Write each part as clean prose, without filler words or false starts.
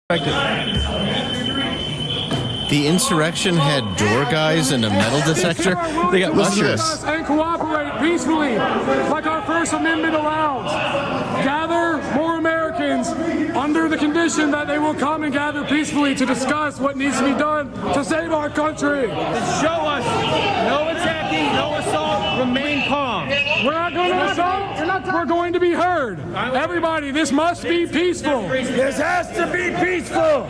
The insurrection had door guys and a metal detector. They got ushers. And cooperate peacefully, like our First Amendment allows. Gather more Americans under the condition that they will come and gather peacefully to discuss what needs to be done to save our country. Show us no attacking, no assault, remain calm. We're not going to assault. We're going to be heard. Everybody, this must be peaceful. This has to be peaceful.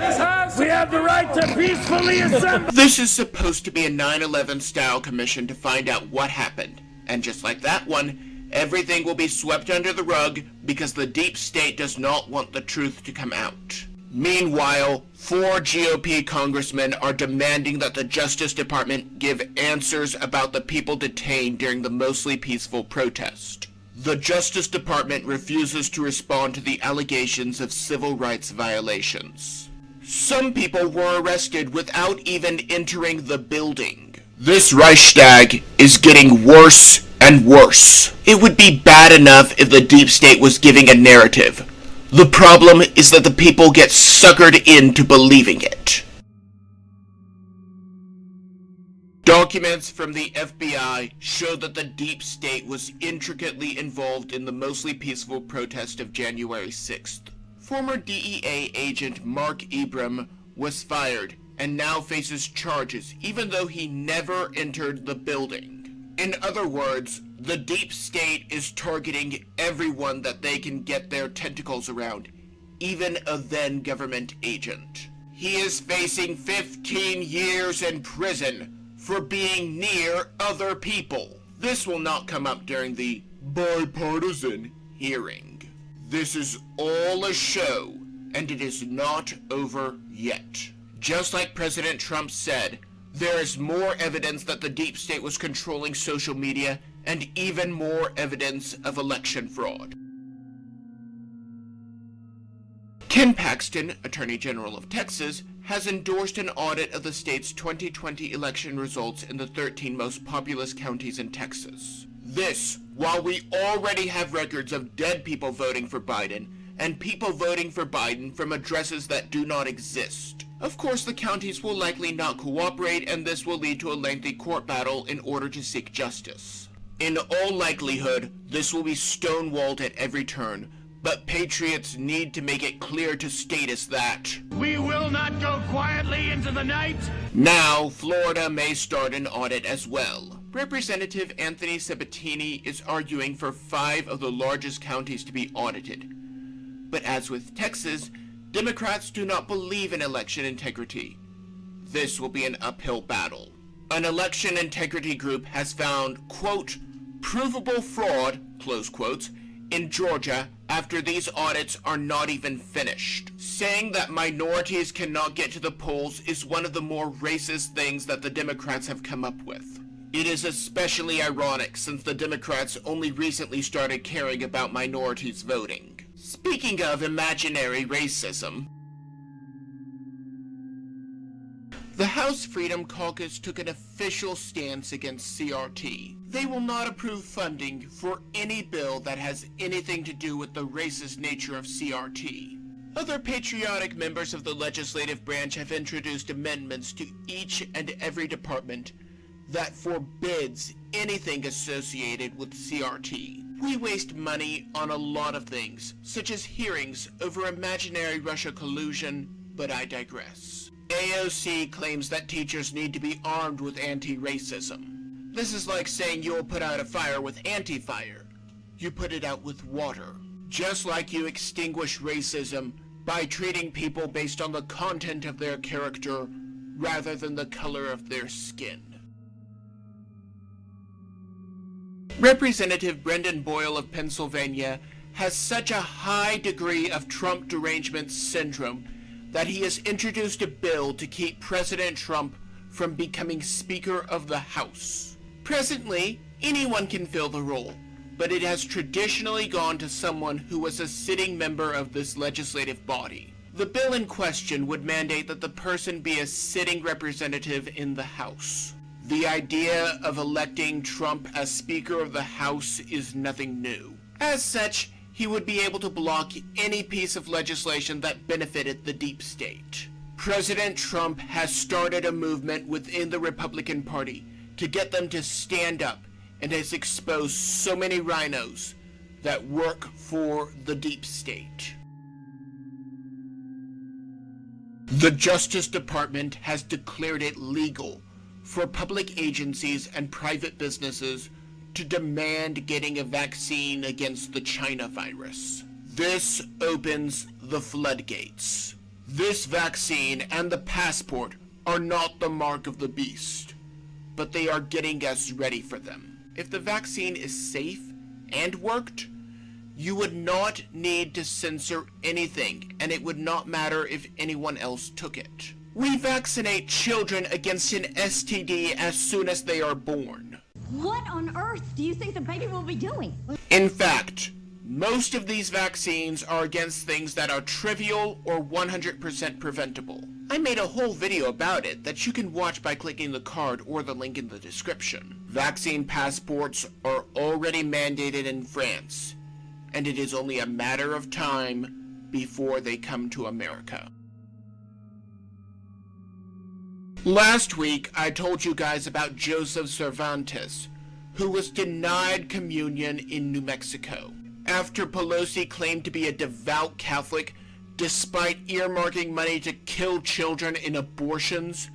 We have the right to peacefully assemble. This is supposed to be a 9/11 style commission to find out what happened. And just like that one, everything will be swept under the rug because the deep state does not want the truth to come out. Meanwhile, 4 GOP congressmen are demanding that the Justice Department give answers about the people detained during the mostly peaceful protest. The Justice Department refuses to respond to the allegations of civil rights violations. Some people were arrested without even entering the building. This Reichstag is getting worse and worse. It would be bad enough if the deep state was giving a narrative. The problem is that the people get suckered into believing it. Documents from the FBI show that the deep state was intricately involved in the mostly peaceful protest of January 6th. Former DEA agent Mark Ibram was fired and now faces charges even though he never entered the building. In other words, the deep state is targeting everyone that they can get their tentacles around, even a then government agent. He is facing 15 years in prison for being near other people. This will not come up during the bipartisan hearing. This is all a show, and it is not over yet. Just like President Trump said, there is more evidence that the deep state was controlling social media and even more evidence of election fraud. Ken Paxton, Attorney General of Texas, has endorsed an audit of the state's 2020 election results in the 13 most populous counties in Texas. This, while we already have records of dead people voting for Biden and people voting for Biden from addresses that do not exist. Of course, the counties will likely not cooperate, and this will lead to a lengthy court battle in order to seek justice. In all likelihood, this will be stonewalled at every turn, but patriots need to make it clear to statists that We will not go quietly into the night. now Florida may start an audit as well. Representative Anthony Sabatini is arguing for 5 of the largest counties to be audited. But as with Texas, Democrats do not believe in election integrity. This will be an uphill battle. An election integrity group has found, quote, provable fraud, close quotes, in Georgia after these audits are not even finished. Saying that minorities cannot get to the polls is one of the more racist things that the Democrats have come up with. It is especially ironic since the Democrats only recently started caring about minorities voting. Speaking of imaginary racism, the House Freedom Caucus took an official stance against CRT. They will not approve funding for any bill that has anything to do with the racist nature of CRT. Other patriotic members of the legislative branch have introduced amendments to each and every department that forbids anything associated with CRT. We waste money on a lot of things, such as hearings over imaginary Russia collusion, but I digress. AOC claims that teachers need to be armed with anti-racism. This is like saying you will put out a fire with anti-fire. You put it out with water. Just like you extinguish racism by treating people based on the content of their character rather than the color of their skin. Representative Brendan Boyle of Pennsylvania has such a high degree of Trump derangement syndrome that he has introduced a bill to keep President Trump from becoming Speaker of the House. Presently, anyone can fill the role, but it has traditionally gone to someone who was a sitting member of this legislative body. The bill in question would mandate that the person be a sitting representative in the House. The idea of electing Trump as Speaker of the House is nothing new. As such, he would be able to block any piece of legislation that benefited the deep state. President Trump has started a movement within the Republican Party to get them to stand up, and has exposed so many rhinos that work for the deep state. The Justice Department has declared it legal for public agencies and private businesses to demand getting a vaccine against the China virus. This opens the floodgates. This vaccine and the passport are not the mark of the beast, but they are getting us ready for them. If the vaccine is safe and worked, you would not need to censor anything, and it would not matter if anyone else took it. We vaccinate children against an STD as soon as they are born. What on earth do you think the baby will be doing? In fact, most of these vaccines are against things that are trivial or 100% preventable. I made a whole video about it that you can watch by clicking the card or the link in the description. Vaccine passports are already mandated in France, and it is only a matter of time before they come to America. Last week, I told you guys about Joseph Cervantes, who was denied communion in New Mexico after Pelosi claimed to be a devout Catholic despite earmarking money to kill children in abortions.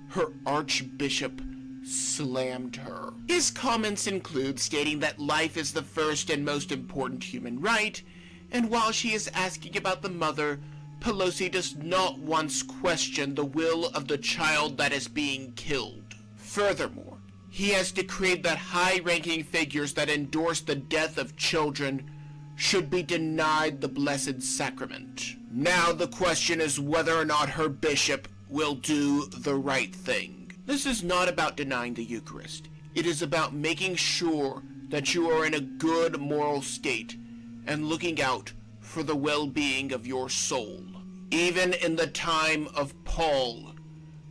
Her archbishop slammed her. His comments include stating that life is the first and most important human right, and while she is asking about the mother, Pelosi does not once question the will of the child that is being killed. Furthermore, he has decreed that high-ranking figures that endorse the death of children should be denied the Blessed Sacrament. Now the question is whether or not her bishop will do the right thing. This is not about denying the Eucharist. It is about making sure that you are in a good moral state and looking out for the well-being of your soul. Even in the time of Paul,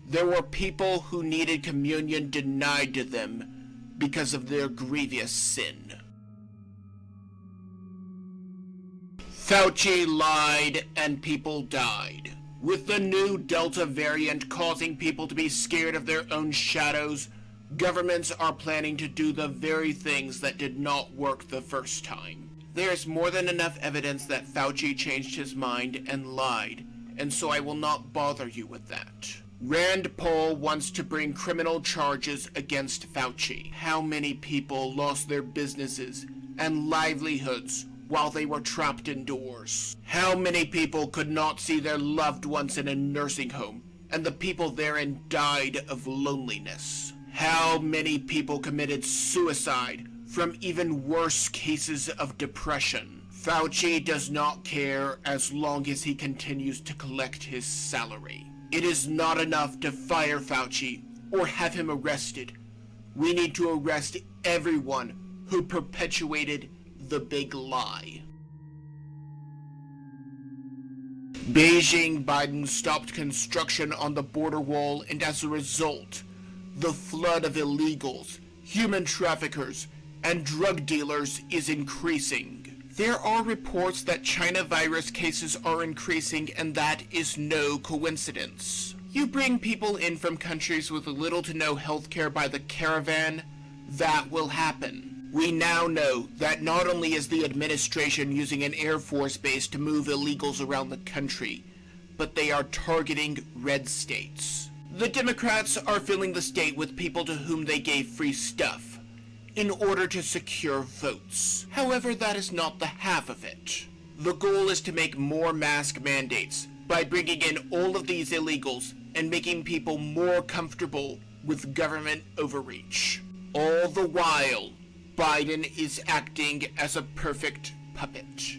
there were people who needed communion denied to them because of their grievous sin. Fauci lied and people died. With the new Delta variant causing people to be scared of their own shadows, governments are planning to do the very things that did not work the first time. There is more than enough evidence that Fauci changed his mind and lied, and so I will not bother you with that. Rand Paul wants to bring criminal charges against Fauci. How many people lost their businesses and livelihoods while they were trapped indoors? How many people could not see their loved ones in a nursing home, and the people therein died of loneliness? How many people committed suicide from even worse cases of depression? Fauci does not care as long as he continues to collect his salary. It is not enough to fire Fauci or have him arrested. We need to arrest everyone who perpetuated the big lie. Biden stopped construction on the border wall, and as a result, the flood of illegals, human traffickers, and drug dealers is increasing. There are reports that China virus cases are increasing, and that is no coincidence. You bring people in from countries with little to no healthcare by the caravan, that will happen. We now know that not only is the administration using an Air Force base to move illegals around the country, but they are targeting red states. The Democrats are filling the state with people to whom they gave free stuff in order to secure votes. However, that is not the half of it. The goal is to make more mask mandates by bringing in all of these illegals and making people more comfortable with government overreach. All the while, Biden is acting as a perfect puppet.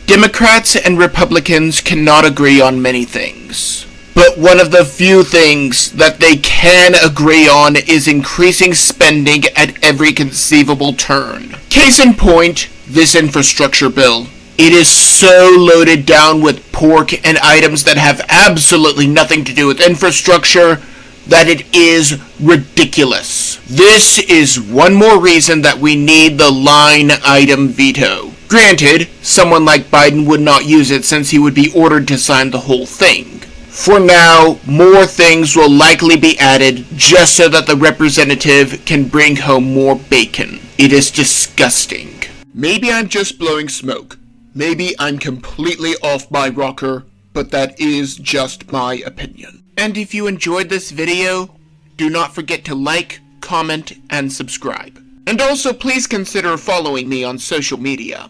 Democrats and Republicans cannot agree on many things, but one of the few things that they can agree on is increasing spending at every conceivable turn. Case in point, this infrastructure bill. It is so loaded down with pork and items that have absolutely nothing to do with infrastructure that it is ridiculous. This is one more reason that we need the line item veto. Granted, someone like Biden would not use it since he would be ordered to sign the whole thing. For now, more things will likely be added just so that the representative can bring home more bacon. It is disgusting. Maybe I'm just blowing smoke. Maybe I'm completely off my rocker, but that is just my opinion. And if you enjoyed this video, do not forget to like, comment, and subscribe. And also please consider following me on social media.